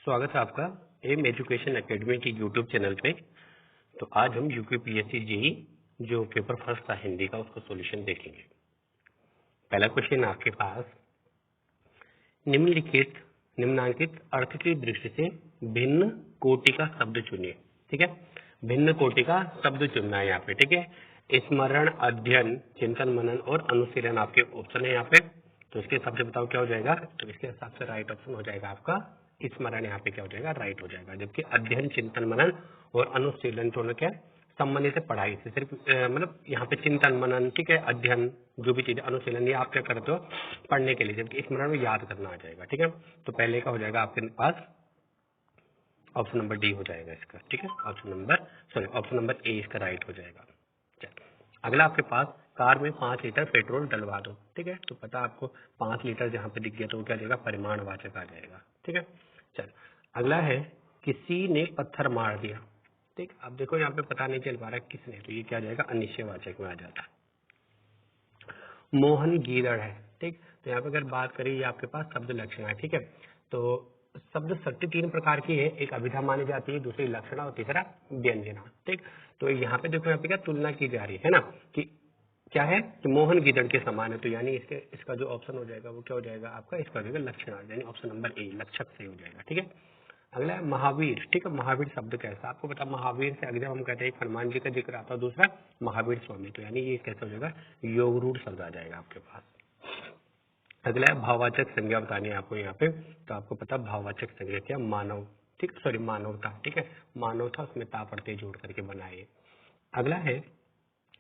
स्वागत है आपका एम एजुकेशन एकेडमी की यूट्यूब चैनल पे। तो आज हम यूपीपीएससी जेई जो पेपर फर्स्ट था हिंदी का उसका सॉल्यूशन देखेंगे। पहला क्वेश्चन आपके पास, निम्नांकित अर्थ की दृष्टि से भिन्न कोटि का शब्द चुनिए। ठीक है, भिन्न कोटि का शब्द चुनना है यहाँ पे। ठीक है, स्मरण, अध्ययन, चिंतन, मनन और अनुशीलन आपके ऑप्शन है यहाँ पे। तो इसके हिसाब से बताओ क्या हो जाएगा। तो इसके हिसाब से राइट ऑप्शन हो जाएगा आपका स्मरण। यहाँ पे क्या हो जाएगा, राइट हो जाएगा। जबकि अध्ययन, चिंतन, मनन और अनुशीलन दोनों क्या संबंधित है पढ़ाई से। सिर्फ मतलब यहाँ पे चिंतन, मनन, ठीक है, अध्ययन, जो भी चीजें, अनुशीलन, ये आप क्या करते हो पढ़ने के लिए, जबकि स्मरण में याद करना आ जाएगा। ठीक है, तो पहले का हो जाएगा आपके पास ऑप्शन नंबर डी हो जाएगा इसका। ठीक है, ऑप्शन नंबर ए इसका राइट हो जाएगा। चल, अगला आपके पास, कार में 5 लीटर पेट्रोल डलवा दो। ठीक है, तो पता आपको 5 लीटर जहाँ पे दिख गया तो वो क्या जाएगा, परिमाणवाचक आ जाएगा। ठीक है, चल अगला है, किसी ने पत्थर मार दिया। ठीक, अब देखो यहाँ पे पता नहीं चल पा रहा किसने, तो ये क्या आ जाएगा, अनिश्चयवाचक में आ जाता है। मोहन गीदड़ है। ठीक, तो यहाँ पे अगर बात करें, ये आपके पास शब्द लक्षण है। ठीक है, तो शब्द शक्ति 3 प्रकार की है, एक अभिधा मानी जाती है, दूसरी लक्षणा और तीसरा व्यंजना। ठीक, तो यहाँ पे देखो, यहाँ पे क्या तुलना की जा रही है ना, कि क्या है कि मोहन गीदड़ के समान है, तो यानी इसका जो ऑप्शन हो जाएगा वो क्या हो जाएगा आपका, इसका हो जाएगा लक्षणा, यानी ऑप्शन नंबर ए लक्षक से हो जाएगा। ठीक है, अगला है महावीर। ठीक है, महावीर शब्द कैसा, आपको पता महावीर से अगर हम कहते हैं हनुमान जी का जिक्र आता है, दूसरा महावीर स्वामी, तो यानी ये कैसा हो जाएगा, योग रूढ़ शब्द आ जाएगा आपके पास। अगला है भाववाचक संज्ञा बतानी है आपको यहाँ पे, तो आपको पता भाववाचक संज्ञा क्या, मानव। ठीक, सॉरी मानवता। ठीक है, मानवता, उसमें ता प्रत्यय जोड़ करके बनाए। अगला है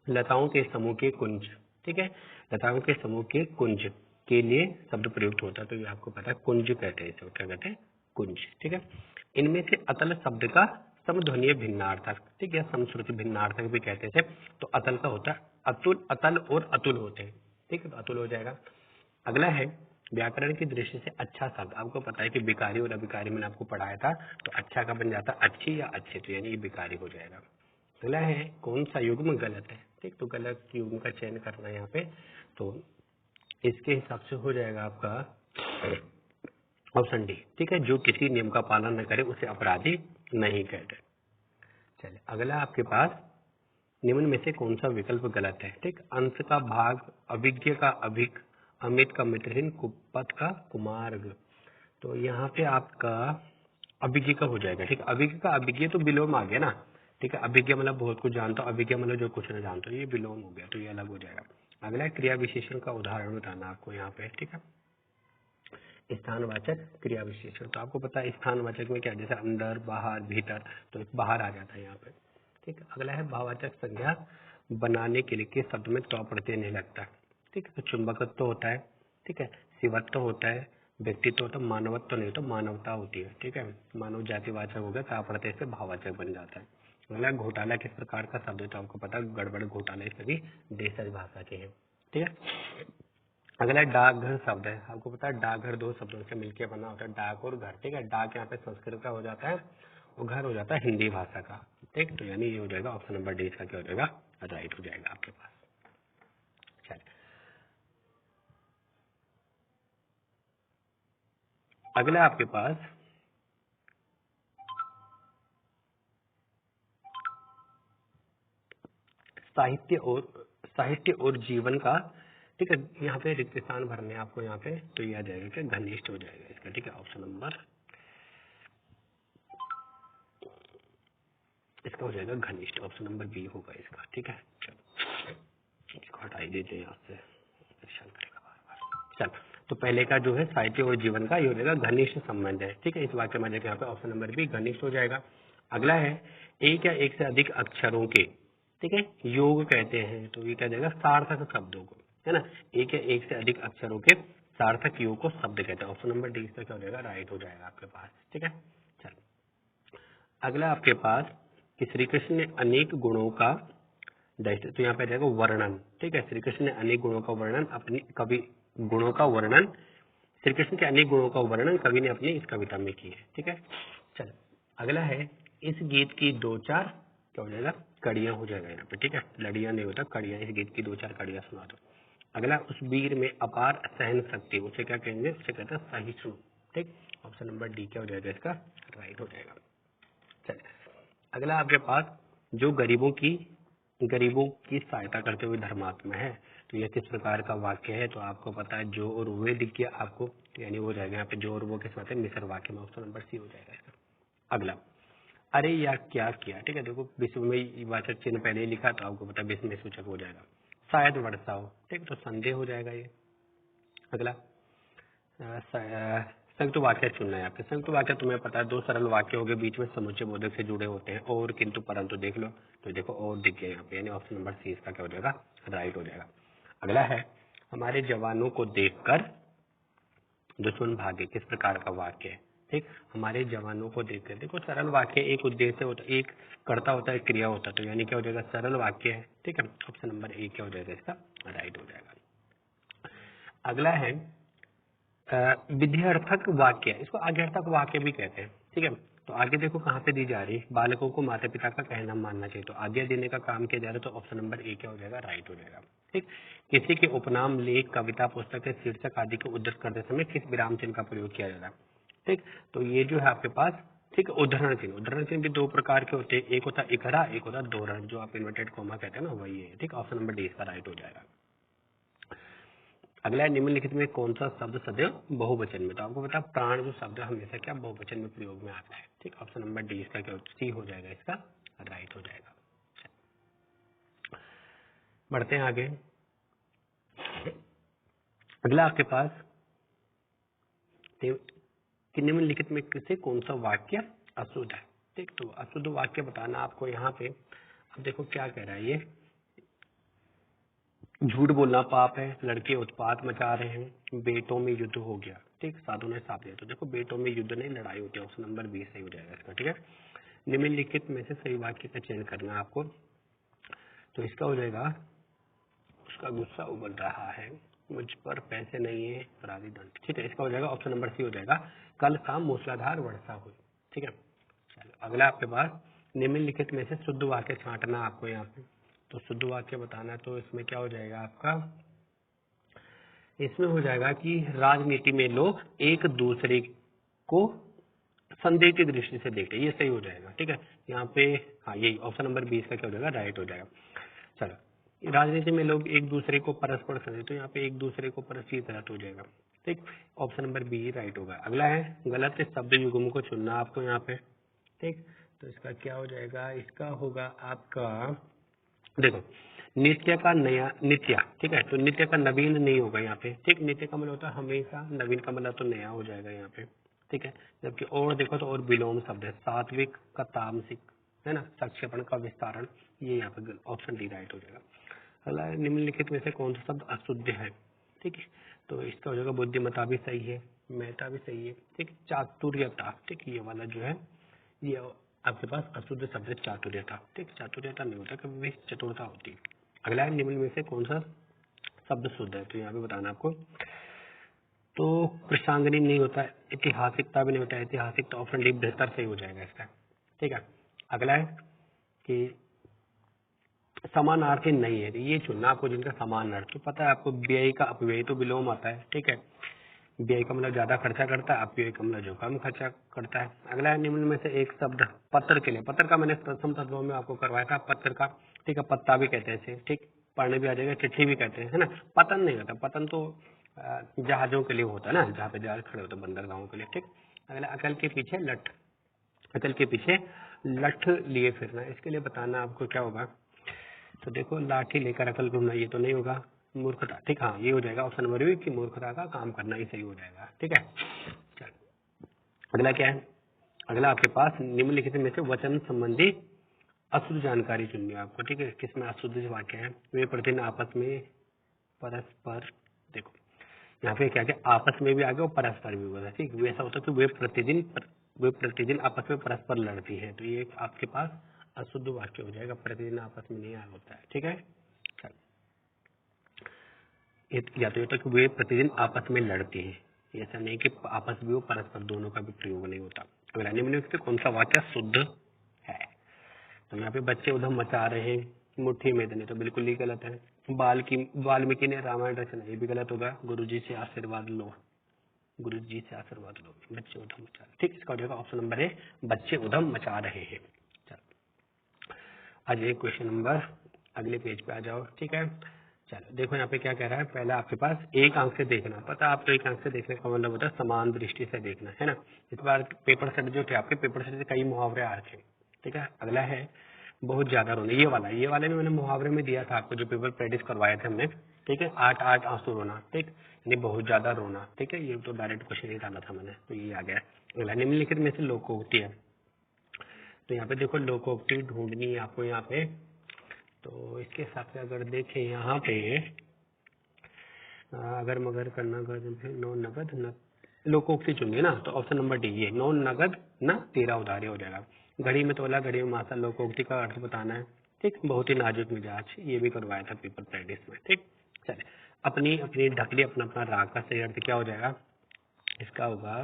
लताओं के समूह के कुंज। ठीक है, लताओं के समूह के कुंज के लिए शब्द प्रयुक्त होता है, तो ये आपको पता है कुंज कहते हैं इसे, क्या कहते हैं, कुंज। ठीक है, इनमें से अतल शब्द का समध्वनीय भिन्नार्थक, ठीक है, समश्रुति भिन्नार्थक भी कहते थे। तो अतल का होता है अतुल, अतल और अतुल होते हैं। ठीक है, तो अतुल हो जाएगा। अगला है व्याकरण की दृष्टि से अच्छा शब्द, आपको पता है कि विकारी और अभिकारी मैंने आपको पढ़ाया था, तो अच्छा का बन जाता अच्छी या अच्छे, तो यानी ये विकारी हो जाएगा। अगला है कौन सा युग्म गलत है। ठीक, तो गलत युग्म का चयन करना है यहाँ पे, तो इसके हिसाब से हो जाएगा आपका ऑप्शन डी। ठीक है, जो किसी नियम का पालन न करे उसे अपराधी नहीं कहते। चलिए, अगला आपके पास, निम्न में से कौन सा विकल्प गलत है। ठीक, अंश का भाग, अभिज्ञ का अभिक, अमित का मित्रहीन, कुपथ का कुमार्ग, तो यहाँ पे आपका अभिज्ञ का हो जाएगा। ठीक, अभिज्ञ का अभिज्ञ तो विलोम आ गया ना। ठीक है, अभिज्ञ मतलब बहुत कुछ जानता हूँ, अभिज्ञ मतलब जो कुछ न जानता हूँ, ये विलोम हो गया, तो ये अलग हो जाएगा। अगला है क्रिया विशेषण का उदाहरण बताना आपको यहाँ पे। ठीक है, स्थानवाचक क्रिया विशेषण, तो आपको पता है स्थानवाचक में क्या, जैसे अंदर, बाहर, भीतर, तो बाहर आ जाता है यहाँ पे। ठीक, अगला है भाववाचक संज्ञा बनाने के लिए किस शब्द में तो प्रत्यय नहीं लगता। ठीक है, तो चुंबकत्व होता है, ठीक है, शिवत्व होता है, व्यक्तित्व होता है, मानवत्व नहीं तो मानवता होती है। ठीक है, मानव जातिवाचक हो गया, ता प्रत्यय से भाववाचक बन जाता है। अगला घोटाला किस प्रकार का शब्द है, तो आपको पता है गड़बड़, घोटाला, ये सभी देशज भाषा के हैं। ठीक है, अगला डाकघर शब्द है, आपको पता है डाकघर 2 शब्दों से मिलकर बना होता है, डाक और घर। ठीक है, डाक यहाँ पे संस्कृत का हो जाता है और घर हो जाता है हिंदी भाषा का। ठीक, तो यानी ये हो जाएगा ऑप्शन नंबर डी इसका क्या हो जाएगा, राइट हो जाएगा आपके पास। चलिए, अगला आपके पास साहित्य और जीवन का। ठीक है, यहाँ पे रिक्त स्थान भरने आपको यहाँ पे, तो ये आ जाएगा क्या, घनिष्ठ हो जाएगा इसका। ठीक है, ऑप्शन नंबर इसका हो जाएगा घनिष्ठ, ऑप्शन नंबर बी होगा इसका। ठीक है, चलो इसको हटा ही देते हैं यहाँ से, परेशान करेगा बार बार। चल, तो पहले का जो है साहित्य और जीवन का, ये हो जाएगा घनिष्ठ संबंध है। ठीक है, इस वाक्य में यहाँ पे ऑप्शन नंबर बी घनिष्ठ हो जाएगा। अगला है एक या एक से अधिक अक्षरों के, ठीक है, योग कहते हैं, तो ये क्या जाएगा, सार्थक शब्दों को, है ना, एक या एक से अधिक अक्षरों के सार्थक योग को शब्द कहते हैं। ऑप्शन नंबर डी इसका क्या हो जाएगा, राइट हो जाएगा आपके पास। ठीक है, चल अगला आपके पास कि श्री कृष्ण ने अनेक गुणों का, तो यहाँ पे जाएगा वर्णन। ठीक है, श्री कृष्ण ने अनेक गुणों का वर्णन अपनी कवि, गुणों का वर्णन, श्री कृष्ण के अनेक गुणों का वर्णन कवि ने अपनी इस कविता में की है। ठीक है, चलो अगला है इस गीत की 2-4 क्या हो जाएगा, कड़ियां हो जाएगा यहाँ पे। ठीक है, लड़ियां नहीं होता, कड़ियां, इस गीत की 2-4 कड़ियां सुना दो। अगला, उस वीर में अपार सहन शक्ति, उसे क्या कहेंगे, उसे कहते हैं सहिष्णु। ठीक, ऑप्शन नंबर डी क्या हो जाएगा इसका राइट हो जाएगा। चलिए अगला आपके पास जो गरीबों की सहायता करते हुए धर्मात्मा है, तो यह किस प्रकार का वाक्य है? तो आपको पता है जो और वे दिख गया आपको, तो यानी हो जाएगा यहाँ पे जो और वो किस बात है मिश्र वाक्य में, ऑप्शन नंबर सी हो जाएगा इसका। अगला अरे या क्या किया, ठीक है, देखो विश्व में वाचक चिन्ह पहले ही लिखा तो आपको पता है विश्व में सूचक हो जाएगा, शायद वर्षा हो, ठीक, तो संदेह हो जाएगा ये। अगला संयुक्त वाक्य चुनना है आपके। संयुक्त वाक्य तुम्हें पता है दो सरल वाक्य हो गए, बीच में समुच्चय बोधक से जुड़े होते हैं, और किंतु परंतु देख लो, तो देखो और दिख गया यहाँ पे, यानी ऑप्शन नंबर सी इसका क्या हो जाएगा राइट हो जाएगा। अगला है हमारे जवानों को देखकर दुश्मन भागे, किस प्रकार का वाक्य है? ठीक, हमारे जवानों को देखकर, देखो सरल वाक्य एक उद्देश्य होता है, एक कर्ता होता है, क्रिया होता है, तो यानी क्या हो जाएगा सरल वाक्य है, ठीक है, ऑप्शन नंबर ए क्या हो जाएगा इसका राइट हो जाएगा। अगला है विध्यर्थक वाक्य, इसको आज्ञार्थक वाक्य भी कहते हैं, ठीक है, तो आगे देखो कहाँ पे दी जा रही है, बालकों को माता पिता का कहना मानना चाहिए, तो आज्ञा देने का काम किया जा रहा है, तो ऑप्शन नंबर ए क्या हो जाएगा राइट हो जाएगा। ठीक, किसी के उपनाम, लेख, कविता, पुस्तक के शीर्षक आदि को उद्धृत करते समय किस विराम चिन्ह का प्रयोग किया जाता है? ठीक, तो ये जो है आपके पास, ठीक, उदाहरण चिन्ह भी दो प्रकार के होते हैं, एक होता है इकरा, एक होता है दोहरण, जो आप इन्वर्टेड कोमा कहते हैं ना, वही है। ठीक, ऑप्शन नंबर डी इसका राइट हो जाएगा। अगला है निम्नलिखित में कौन सा शब्द सदैव बहुवचन में, तो आपको पता प्राण जो शब्द हमेशा क्या बहुवचन में प्रयोग में आता है। ठीक, ऑप्शन नंबर डी इसका क्या सी हो जाएगा इसका राइट हो जाएगा। बढ़ते हैं आगे। अगला आपके पास कि निम्नलिखित में से कौन सा वाक्य अशुद्ध है। ठीक, तो अशुद्ध वाक्य बताना आपको यहाँ पे, अब देखो क्या कह रहा है ये, झूठ बोलना पाप है, लड़के उत्पात मचा रहे हैं, बेटों में युद्ध हो गया। ठीक, साधु ने साफ दिया, तो देखो बेटों में युद्ध नहीं लड़ाई होती है, ऑप्शन नंबर 20 सही हो जाएगा इसका। ठीक है, निम्नलिखित में से सही वाक्य का चयन करना है आपको, तो इसका हो जाएगा उसका गुस्सा उबल रहा है, मुझ पर पैसे नहीं है, अपराधी दंड। ठीक है, इसका हो जाएगा ऑप्शन नंबर सी हो जाएगा, कल शाम मूसलाधार वर्षा हुई। ठीक है, चलो अगला आपके पास निम्नलिखित में से शुद्ध वाक्य छांटना आपको यहाँ पे, तो शुद्ध वाक्य बताना है, तो इसमें क्या हो जाएगा आपका, इसमें हो जाएगा कि राजनीति में लोग एक दूसरे को संदेह की दृष्टि से देखते हैं, ये सही हो जाएगा। ठीक है, यहाँ पे हाँ यही ऑप्शन नंबर 20 का क्या हो जाएगा राइट हो जाएगा। चलो राजनीति में लोग एक दूसरे को परस्पर संदेह, तो यहाँ पे एक दूसरे को परस्पर गलत हो जाएगा। ठीक, ऑप्शन नंबर बी राइट होगा। अगला है गलत शब्द युग्म को चुनना आपको यहाँ पे। ठीक, तो इसका क्या हो जाएगा, इसका होगा आपका, देखो नित्य का नया, नित्य, ठीक है, तो नित्य का नवीन नहीं होगा यहाँ पे। ठीक, नित्य का मतलब होता है हमेशा, नवीन का मतलब तो नया हो जाएगा यहाँ पे। ठीक है, जबकि और देखो तो और विलोम शब्द है, सात्विक का तामसिक, है ना, संक्षेपण का विस्तारण, ये यहाँ पे ऑप्शन डी राइट हो जाएगा। अगला निम्नलिखित में से कौन सा शब्द अशुद्ध है? ठीक है, तो इसका हो जाएगा बुद्धिमत्ता भी सही है, मेहता भी सही है। ठीक, चातुर्यता, ठीक, ये वाला जो है ये आपके पास अशुद्ध शब्द है चातुर्यता। ठीक, चातुर्यता नहीं होता, कभी भी चतुरता होती है। अगला है निम्न में से कौन सा शब्द शुद्ध है, तो यहाँ पे बताना आपको, तो प्रसंगनी नहीं होता, ऐतिहासिकता भी नहीं होता, ऐतिहासिक तो ऑप्शन डी बेहतर सही हो जाएगा इसका। ठीक है, अगला है कि समानार्थी नहीं है, ये चुनना आपको जिनका समान अर्थ, तो पता है आपको व्यय का अपव्यय तो विलोम आता है। ठीक है, व्यय का मतलब ज्यादा खर्चा करता है, अपव्यय का मतलब जो कम खर्चा करता है। अगला है निम्न में से एक शब्द पत्र के लिए, पत्र का मैंने प्रथम तत्वों में आपको करवाया था, पत्र का, ठीक है, पत्ता भी कहते हैं इसे। ठीक, पढ़ने भी आ जाएगा, चिट्ठी भी कहते हैं, है ना, पतन नहीं होता, पतन तो जहाजों के लिए होता है ना, जहाँ पे जहाज खड़े होते हैं बंदरगाहों के लिए। ठीक, अगला अकल के पीछे लठ, अकल के पीछे लठ लिए फिरना, इसके लिए बताना आपको क्या होगा, तो देखो लाठी लेकर अकल घूमना, ये तो नहीं होगा, मूर्खता। ठीक, हाँ ये हो जाएगा ऑप्शन नंबर बी कि मूर्खता का काम करना ही सही हो जाएगा। ठीक है, चल अगला क्या है, अगला आपके पास निम्नलिखित में से वचन संबंधी अशुद्ध जानकारी चुननी है आपको। ठीक है, किसमें अशुद्ध वाक्य है, वे प्रतिदिन आपस में परस्पर, देखो यहाँ पे क्या क्या आपस में भी आ गया और परस्पर भी होगा। ठीक, वैसा होता है कि वे प्रतिदिन आपस में परस्पर लड़ती है, तो ये आपके पास अशुद्ध वाक्य हो जाएगा, प्रतिदिन आपस में नहीं होता है। ठीक है, चल या तो ये कि वे प्रतिदिन आपस में लड़ती है, ऐसा नहीं कि आपस में वो परस्पर दोनों का भी प्रयोग नहीं होता। अगला निम्नलिखित में कौन सा वाक्य शुद्ध है, तो यहाँ पे बच्चे उधम मचा रहे हैं, मुट्ठी में देने, तो बिल्कुल ही गलत है। वाल्मीकि ने रामायण रचना, ये भी गलत होगा। गुरुजी से आशीर्वाद लो, गुरु जी से आशीर्वाद लो, बच्चे उधम मचा रहे। ठीक, इसका हो जाएगा ऑप्शन नंबर ए, बच्चे उधम मचा रहे हैं। चलो आज एक क्वेश्चन नंबर, अगले पेज पे आ जाओ। ठीक है, चलो देखो यहाँ पे क्या कह रहा है। पहले आपके पास एक आंख से देखना, पता है आपको एक आंख से देखने का मतलब होता है समान दृष्टि से देखना, है ना। इस बार पेपर सेट जो थे आपके, पेपर सेट से कई मुहावरे आ रखे। ठीक है, अगला है बहुत ज्यादा रोना, ये वाला भी मैंने मुहावरे में दिया था आपको, जो पेपर प्रैक्टिस करवाए थे हमने। ठीक है, 8 आंसू रोना, ठीक, यानी बहुत ज्यादा रोना। ठीक है, ये तो डायरेक्ट क्वेश्चन ही डाला था मैंने, तो ये आ गया। अगला निम्नलिखित में से लोकोक्ति है, तो यहाँ पे देखो लोकोक्ति ढूंढनी है आपको यहाँ पे। तो इसके हिसाब से अगर देखें यहाँ पे, अगर मगर करना नो नगद न लोकोक्ति चुनिए ना, तो ऑप्शन नंबर डी ये नो नगद न तेरा उधारी हो जाएगा। घड़ी में तोला घड़ी में मासा, लोकोक्ति का अर्थ बताना है। ठीक, बहुत ही नाजुक मिजाज, ये भी करवाया था पेपर प्रैक्टिस में। ठीक, चले अपनी अपनी ढकली अपना अपना राग का सही अर्थ क्या हो जाएगा, इसका होगा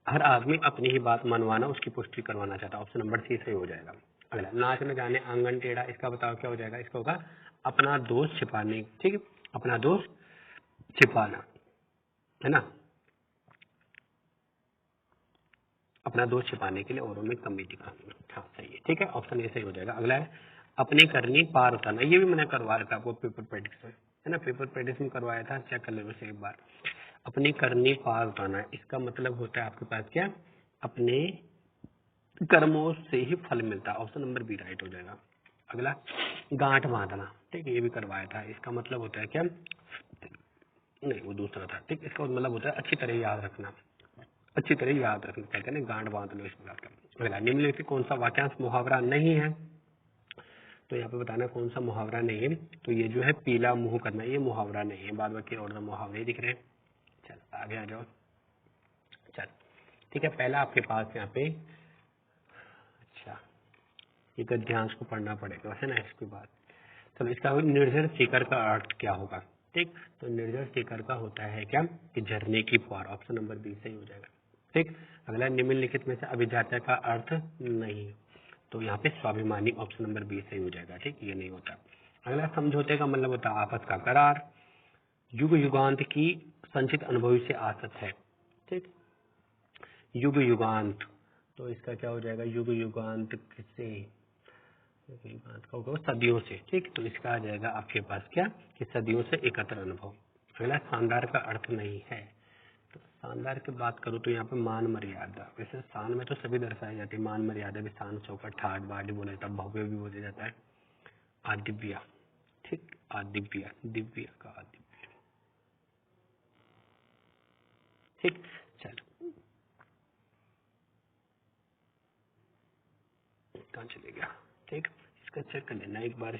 हर आदमी अपनी ही बात मनवाना उसकी पुष्टि करवाना चाहता है, ऑप्शन नंबर सी सही हो जाएगा। अगला नाच न जाने आंगन टेढ़ा, इसका बताओ क्या हो जाएगा, इसका होगा अपना दोष छिपाने। ठीक है, अपना दोष छिपाना, है ना, अपना दोष छिपाने के लिए औरों में कमी दिखानी। हाँ सही है, ठीक है, ऑप्शन ए सही हो जाएगा। अगला है अपनी करनी पार उतारना, ये भी मैंने करवा रखा आपको पेपर प्रैक्टिस में, है ना, पेपर प्रैक्टिस में करवाया था, चेक कर लो एक बार। अपनी करनी पार उतारना, इसका मतलब होता है आपके पास क्या, अपने कर्मों से ही फल मिलता है, ऑप्शन नंबर बी राइट हो जाएगा। अगला गांठ बांधना, ठीक है, ये भी करवाया था, इसका मतलब होता है क्या, नहीं वो दूसरा था। ठीक, इसका मतलब होता है अच्छी तरह याद रखना, अच्छी तरह याद रखना, कहते हैं ना गांठ बांध लो इस प्रकार का। अगला निम्नलिखित कौन सा वाक्यांश मुहावरा नहीं है, तो यहाँ पे बताना कौन सा मुहावरा नहीं है। तो ये जो है पीला मुंह करना, ये मुहावरा नहीं है, बाद बाकी और मुहावरे दिख रहे हैं। चल आगे आ जाओ। चल ठीक है, पहला आपके पास यहाँ पे, अच्छा ये गद्यांश को पढ़ना पड़ेगा, है ना, इसके बाद। चलो इसका निर्जर शिखर का अर्थ क्या होगा। ठीक, तो निर्जर शिखर का होता है क्या कि झरने की फुहार, ऑप्शन नंबर बी सही हो जाएगा। ठीक, अगला निम्नलिखित में से अभिजात्य का अर्थ नहीं, तो यहाँ पे स्वाभिमानी, ऑप्शन नंबर बी सही हो जाएगा। ठीक, ये नहीं होता। अगला समझौते का मतलब होता है आपस का करार, युग युगांत की संचित अनुभवी से आसत है। ठीक, युग युगांत, तो इसका क्या हो जाएगा, युग युगांत किससे, युगांत का होगा सदियों से। ठीक, तो इसका आ जाएगा आपके पास क्या कि सदियों से एकत्र अनुभव। अगला शानदार का अर्थ नहीं है, तो शानदार की बात करूँ तो यहाँ पे मान मर्यादा, वैसे शान में तो सभी दर्शाई जाती है, मान मर्यादा भी, शान चौकट ठाट बाट बोला जाता है, भव्य भी बोला जाता है, आदिव्य। ठीक, आदिव्य, दिव्य का आदिव्य। ठीक, चलो कहाँ चले गया। ठीक, इसका चेक कर लेना एक बार।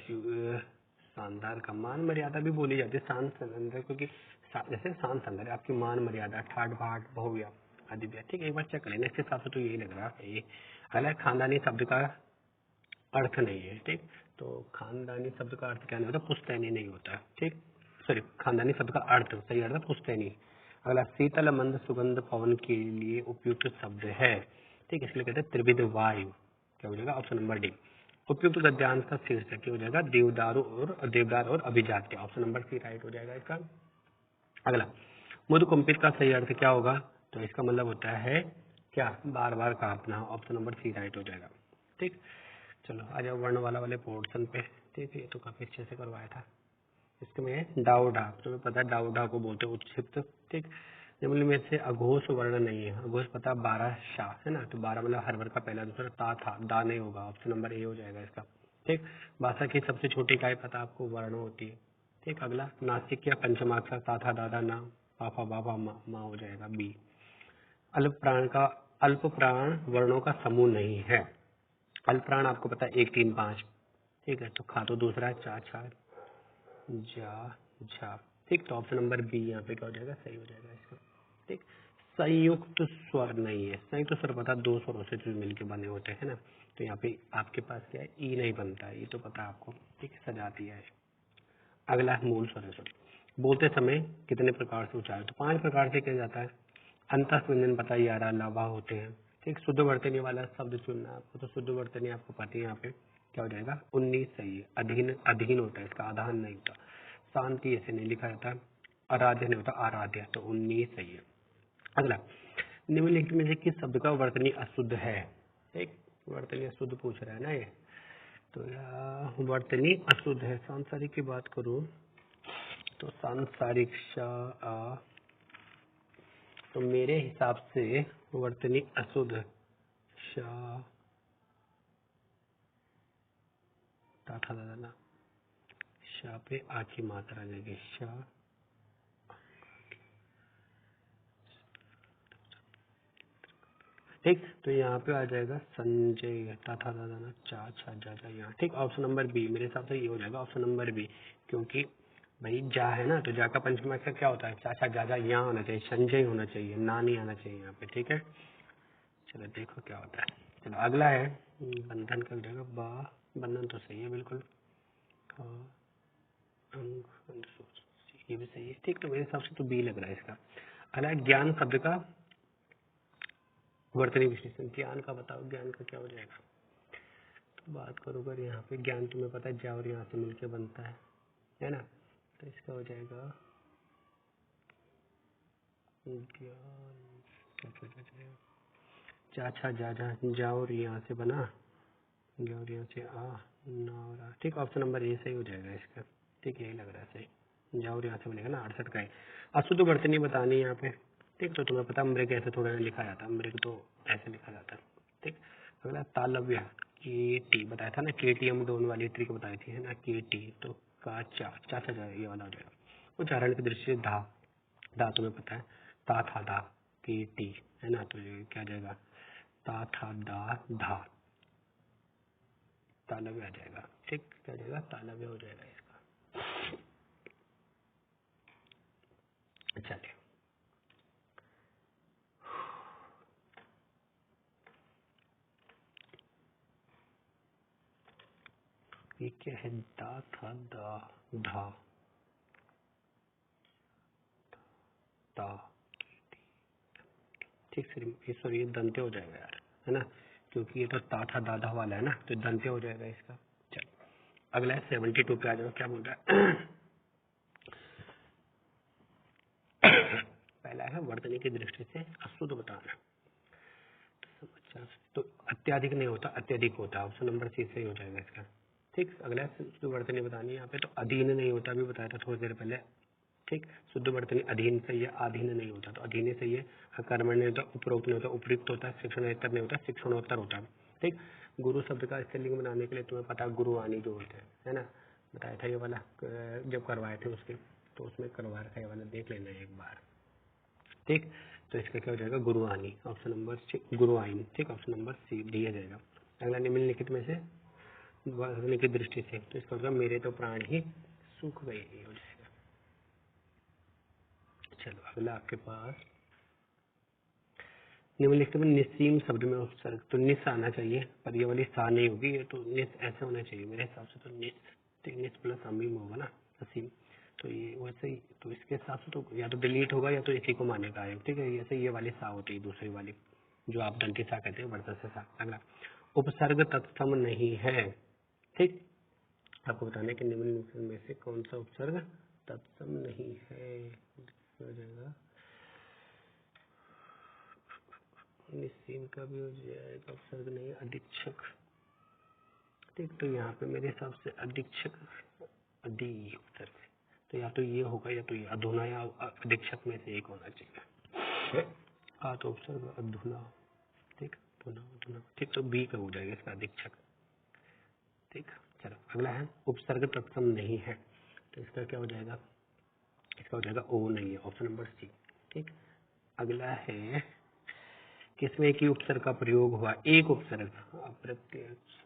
शानदार का मान मर्यादा भी बोली जाती है, शान संदर्भ, क्योंकि जैसे शान संदर्भ आपकी मान मर्यादा, ठाट बाट भव्य आदिव्य। ठीक, एक बार चेक कर लेना, इसके हिसाब से तो यही लग रहा है। हालांकि खानदानी शब्द का अर्थ नहीं है। ठीक, तो खानदानी शब्द का अर्थ क्या नहीं होता, पुश्तैनी नहीं होता। ठीक, सॉरी, खानदानी शब्द का अर्थ सही अर्थ है पुश्तैनी। अगला शीतल मंद सुगंध पवन के लिए उपयुक्त शब्द है। ठीक, इसलिए कहते हैं त्रिविध वायु, क्या हो जाएगा, ऑप्शन नंबर डी। उपयुक्त गद्यांश का शीर्षक क्या हो जाएगा, देवदार और अभिजात्य, ऑप्शन नंबर सी राइट हो जाएगा इसका। अगला मुद कुंपित का सही अर्थ क्या होगा, तो इसका मतलब होता है क्या, बार बार कांपना, ऑप्शन नंबर सी राइट हो जाएगा। ठीक, चलो आ जाओ वर्णमाला वाले पोर्शन पे। ठीक है, ये तो काफी अच्छे से करवाया था। इसमें डाउडा, तुम्हें पता है डाउडा को बोलते हैं उत्क्षिप्त। ठीक, निम्न में से अघोष वर्ण नहीं है, अघोष पता है 12 शाह है ना, तो 12 मतलब हर वर्ग का पहला दूसरा, ता था, दा नहीं होगा, ऑप्शन नंबर ए हो जाएगा इसका। ठीक, भाषा की सबसे छोटी इकाई पता आपको वर्ण होती है। ठीक, अगला नासिक या पंचमाक्षर, ता था दादा ना, पापा बाबा माँ हो जाएगा बी। अल्प प्राण वर्णों का समूह नहीं है। अल्प प्राण आपको पता है 1 3 5। ठीक है, तो खा तो दूसरा है, चा छा जा झा। ठीक, तो ऑप्शन नंबर बी यहाँ पे क्या हो जाएगा, सही हो जाएगा इसका। ठीक, संयुक्त स्वर नहीं है, संयुक्त स्वर पता 2 स्वरों से जो मिलकर बने होते हैं ना, तो यहाँ पे आपके पास क्या है, ई नहीं बनता है, ये तो पता है आपको। ठीक, सजा दिया है। अगला है मूल स्वर है स्वर, बोलते समय कितने प्रकार से उच्चारण, तो 5 प्रकार से किया जाता है। अंतः व्यंजन पता 11 लाभा होते हैं। ठीक, शुद्ध वर्तनी वाला शब्द चुनना आपको, तो शुद्ध वर्तनी आपको पता है, यहाँ पे क्या हो जाएगा 19 सही है। अधीन, अधीन होता है इसका, आधान नहीं होता। शांति ऐसे नहीं लिखा जाता, आराध्य नहीं होता, आराध्य, तो 19 सही है। अगला, निम्नलिखित में से किस शब्द का वर्तनी अशुद्ध है? एक वर्तनी अशुद्ध पूछ रहा है ना ये, तो यह वर्तनी अशुद्ध है। सांसारिक की बात करूं तो सांसारिक तो मेरे हिसाब से वर्तनी अशुद्ध था ना, शा पे आ की मात्रा देगी, शा, ठीक। तो यहाँ पे आ जाएगा संजय, था दादा, चा छा जा जा यहाँ, ठीक। ऑप्शन नंबर बी मेरे हिसाब से ये हो जाएगा, ऑप्शन नंबर बी, क्योंकि भाई जा है ना, तो जा का पंचमी अक्षर क्या होता है? चा छा जा जा यहाँ होना चाहिए, संजय होना चाहिए, ना नहीं आना चाहिए यहाँ पे, ठीक है। चलो देखो क्या होता है। चलो अगला है बंधन का हो जाएगा, बा, बंधन तो सही है बिल्कुल, ये भी सही है, ठीक। तो मेरे हिसाब से तो बी लग रहा है इसका। अगला ज्ञान शब्द का वर्तनी विशेषण, ज्ञान का बताओ, ज्ञान का क्या हो जाएगा? तो बात करो अगर यहाँ पे ज्ञान तुम्हें पता है जा और यहाँ से मिलके बनता है ना, तो इसका हो जाएगा ज्ञान, चा छा जा जा, जा और यहाँ से बना, जा और यहाँ से आ, ना और आ, ठीक। ऑप्शन नंबर ए सही हो जाएगा इसका, ठीक, यही लग रहा है सही, जा और यहाँ से बनेगा ना, 68 का है। अशुद्ध वर्तनी बतानी है यहाँ पे, ठीक। तो तुम्हें पता मृग ऐसे थोड़ा लिखा जाता है, मृग तो ऐसे लिखा जाता है, ठीक। अगला तालव्य, के टी बताया था ना, के टी हम दोनों वाली ट्रिक बताई थी है ना, के टी, तो का चा चा चा ये वाला हो जाएगा। उच्चारण की दृष्टि से धा, धा तुम्हें पता है, ता था धा, के टी है ना, तो ये क्या जाएगा, ता था दा धा, तालव्य आ जाएगा, ठीक। क्या जाएगा, तालव्य हो जाएगा इसका। चलिए ये क्या है, दा था दा धा ता, ठीक सर, सॉरी ये दंते हो जाएगा यार, है ना, क्योंकि ये तो ता था दादा वाला है ना, तो दंते हो जाएगा इसका। चलो अगला है 72 पे आ जाओ, क्या बोल रहा है? पहला है वर्तनी की दृष्टि से अशुद्ध बताना, तो अत्याधिक नहीं होता, अत्यधिक होता है, ऑप्शन नंबर सी सही हो जाएगा इसका, ठीक। अगला है शुद्ध वर्तनी बतानी है यहाँ पे, तो अधीन नहीं होता, अभी बताया था थोड़ी देर पहले, ठीक। शुद्ध वर्तनी अधीन सही है, अधीन नहीं होता, तो अधीन सही है। कर्मण नहीं होता, उपरोक्त नहीं होता, उपयुक्त होता है, शिक्षणोत्तर नहीं होता, शिक्षणोत्तर होता है, ठीक। गुरु शब्द का स्त्रीलिंग बनाने के लिए तुम्हें पता है गुरुवाणी जो होते हैं, है ना, बताया था ये वाला जब करवाए थे उसके, तो उसमें करवा रखा है वाला, देख लेना एक बार, ठीक। तो इसका क्या हो जाएगा, गुरुवाणी, ऑप्शन नंबर सी, गुरुवाइन, ठीक। ऑप्शन नंबर सी डी आ जाएगा। अगला निम्नलिखित में से वर्तनी की दृष्टि से, तो इसका होगा मेरे तो प्राण ही सूख गए, ये हो जाएगा। चलो अगला आपके पास निम्नलिखित में निस्सीम शब्द में उपसर्ग, तो निस आना चाहिए, पर ये वाली सा नहीं होगी, ये तो निस ऐसे होना चाहिए मेरे हिसाब से, तो निस, तो निस प्लस अमीम होगा ना, असीम, तो ये वैसे ही, तो इसके हिसाब से तो या तो डिलीट होगा या तो इसी को मानेगा आयोग, ठीक है। ऐसे ये वाली सा होती है, दूसरी वाली जो आप दंती सा कहते हैं, वर्तन से सा। अगला उपसर्ग तत्सम नहीं है, ठीक। आपको बताना है कि निम्नलिखित में से कौन सा उपसर्ग तत्सम नहीं है, हो जाएगा निस्सीम का भी हो जाएगा, उपसर्ग नहीं, अधीक्षक, ठीक। तो यहाँ पे मेरे हिसाब से अधीक्षक, अधि उपसर्ग, तो या तो ये होगा या तो ये, अधुना या अधीक्षक में से एक होना चाहिए। आ तो उपसर्ग अधुना, ठीक, अधुना अधुना, ठीक। तो बी का हो जाएगा इसका, अधीक्षक, ठीक। चलो अगला है उपसर्ग तत्सम नहीं है, तो इसका क्या हो जाएगा, इसका हो जाएगा ओ नहीं है, ऑप्शन नंबर सी, ठीक। अगला है किसमें एक ही उपसर्ग का प्रयोग हुआ, एक उपसर्ग, अप्रत्यक्ष,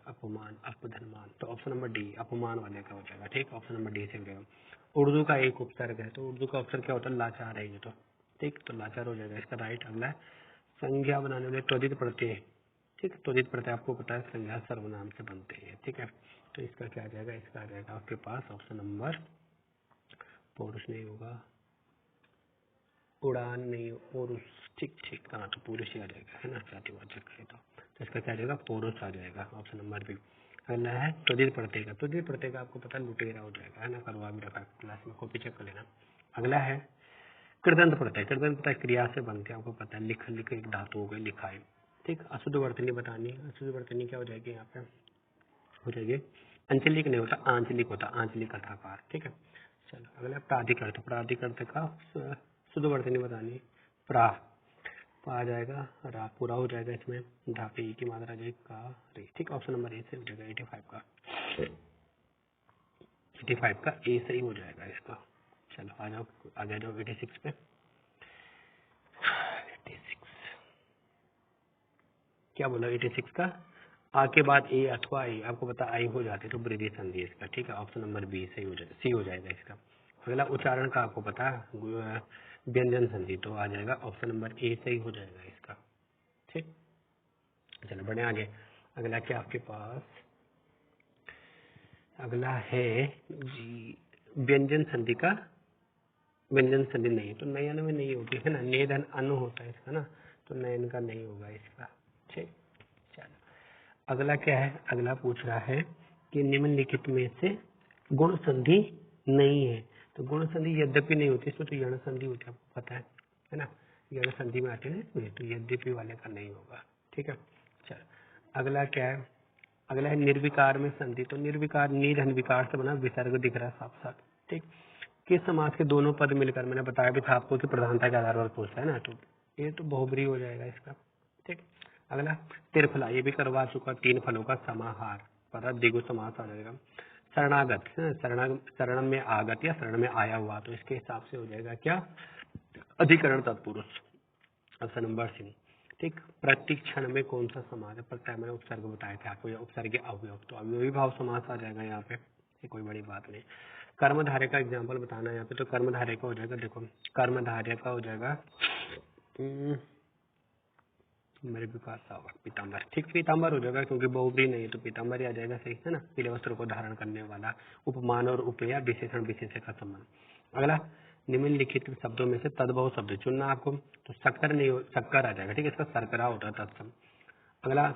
अपमान, अपधनमान, तो ऑप्शन नंबर डी अपमान वाले का हो जाएगा, ठीक। ऑप्शन नंबर डी से हो जाएगा। उर्दू का एक उपसर्ग है, तो उर्दू का उपसर्ग क्या होता है, लाचार है ये तो, ठीक। तो लाचार हो जाएगा इसका राइट। अगला है संज्ञा बनाने वाले त्वरित प्रत्यय, ठीक। त्वरित प्रत्यय आपको पता है संज्ञा सर्वनाम से बनते हैं, ठीक है। तो इसका क्या आ जाएगा, इसका आ जाएगा आपके पास ऑप्शन नंबर, पौरुष नहीं होगा, उड़ान नहीं, पुरुष, ठीक ठीक, हाँ तो पुरुष ही आ जाएगा, है ना, जातिवाचक है तो इसका क्या आ जाएगा, पुरुष आ जाएगा, ऑप्शन नंबर बी। अगला है त्वरित प्रत्यय का, त्वरित प्रत्यय का आपको पता है लुटेरा हो जाएगा, है ना, करवा भी रखा है क्लास में, कॉपी चेक कर लेना। अगला है कृदंत प्रत्यय। कृदंत प्रत्यय क्रिया से बनते हैं, आपको पता है। लिख लिख एक धातु हो गई, लिखाई। ठीक, अशुद्ध वर्तनी बतानी है। अशुद्ध वर्तनी क्या हो जाएगी यहाँ पे, हो जाएगी अंचलिक नहीं होता, आंचलिक होता, आंचलिक अर्थाकार। ठीक है, चलो अगला प्राधिकर्त। प्राधिकर्त का शुद्ध वर्तनी बतानी। प्रा आ जाएगा, रा पूरा हो जाएगा, इसमें धापे की मात्रा आ जाएगी का रे। ठीक, ऑप्शन नंबर ए से हो जाएगा 85 का ए सही हो जाएगा इसका। चलो आ जाओ, आगे जाओ 86 पे। 86 क्या बोला, 86 का आ के बाद ए अथवा ए, आपको पता आई हो जाती है तो वृद्धि संधि इसका। ठीक है, ऑप्शन नंबर बी सही हो जाएगा, सी हो जाएगा इसका। अगला उच्चारण का आपको पता है, व्यंजन संधि, तो आ जाएगा ऑप्शन नंबर ए सही हो जाएगा इसका। ठीक, चलो बढ़े आगे। अगला क्या आपके पास, अगला है जी व्यंजन संधि का। व्यंजन संधि नहीं, तो नयन में नहीं होती है ना, नेधन अन होता है इसका ना, तो नयन का नहीं होगा इसका। ठीक, चलो अगला क्या है, अगला पूछ रहा है कि निम्नलिखित में से गुण संधि नहीं है। तो गुण संधि यद्यपि नहीं होती, इसमें तो यण संधि होती है, आपको पता है ना, यण संधि में आते हैं इसमें, तो यद्यपि वाले का नहीं होगा। ठीक है, चलो अगला क्या है, अगला है निर्विकार में संधि। तो निर्विकार निर्धन विकार से बना विसर्ग दिख रहा है साफ साफ। ठीक, किस समास के दोनों पद मिलकर, मैंने बताया भी था आपको कि प्रधानता के आधार पर पूछता है ना, तो ये तो बहुब्री हो जाएगा इसका। ठीक, अगला त्रिफला, ये भी करवा चुका, 3 फलों का समाहार, पर द्विगु समास आ जाएगा। शरणागत, शरण में आगत या शरण में आया हुआ, तो इसके हिसाब से हो जाएगा क्या, अधिकरण तत्पुरुष, ऑप्शन नंबर सी। ठीक, प्रतिक्षण में कौन सा समास है, प्रत्यय मैंने उपसर्ग बताया था आपको, या उपसर्ग के अवयव, तो अवयवी भाव समास आ जाएगा यहाँ पे, ये कोई बड़ी बात नहीं। कर्मधारय का एग्जाम्पल बताना है यहाँ पे, तो कर्मधारय का हो जाएगा, देखो कर्मधारय का हो जाएगा मेरे भी पास होगा पीताम्बर। ठीक, पीताम्बर हो जाएगा, क्योंकि बहुब्री नहीं है तो पीताम्बर ही आ जाएगा सही है ना, पीले वस्त्र को धारण करने वाला। उपमान और उपया विशेषण विशेष का संबंध। अगला निम्नलिखित शब्दों में से तद्भव शब्द चुनना आपको, तो शक्कर नहीं हो, शक्कर आ जाएगा। ठीक है, इसका शर्करा होता है तत्सम। अगला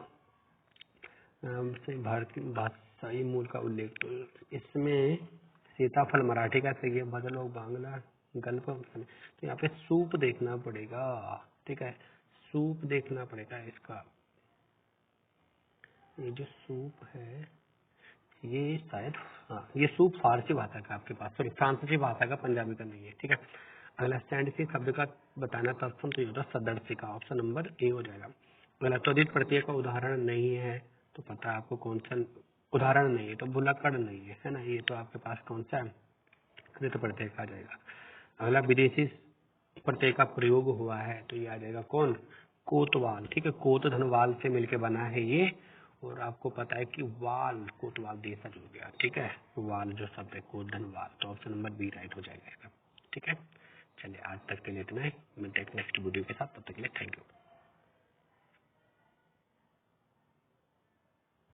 भारतीय भाषाई मूल का उल्लेख, तो इसमें सीताफल मराठी का सही है, बदलो बांग्ला गल्प, तो यहाँ पे सूप देखना पड़ेगा। ठीक है, सूप देखना पड़ेगा इसका। ये जो सूप है ये शायद, हाँ ये सूप फारसी भाषा का आपके पास, सॉरी फ्रांसीसी भाषा का, पंजाबी का नहीं है। ठीक है, अगला सैंडसी शब्द का बताना तत्सम, तो ये होता सदर्शी का, ऑप्शन नंबर ए हो जाएगा। अगला त्वरित प्रत्यय का उदाहरण नहीं है, तो पता है आपको कौन सा उदाहरण नहीं है, तो भुलक्कड़ नहीं है ना, ये तो आपके पास कौन सा कृत प्रत्यय का आ जाएगा। अगला विदेशी प्रत्यय का प्रयोग हुआ है, तो ये आ जाएगा कौन, कोतवाल। ठीक है, कोत धनवाल से मिलके बना है ये, और आपको पता है कि वाल कोतवाल देशज हो गया। ठीक है, वाल जो शब्द है कोत धनवाल, तो ऑप्शन नंबर बी राइट हो जाएगा इसका। ठीक है, चलिए आज तक के लिए इतना ही, मिलते हैं नेक्स्ट वीडियो के साथ, तब तक के लिए थैंक यू।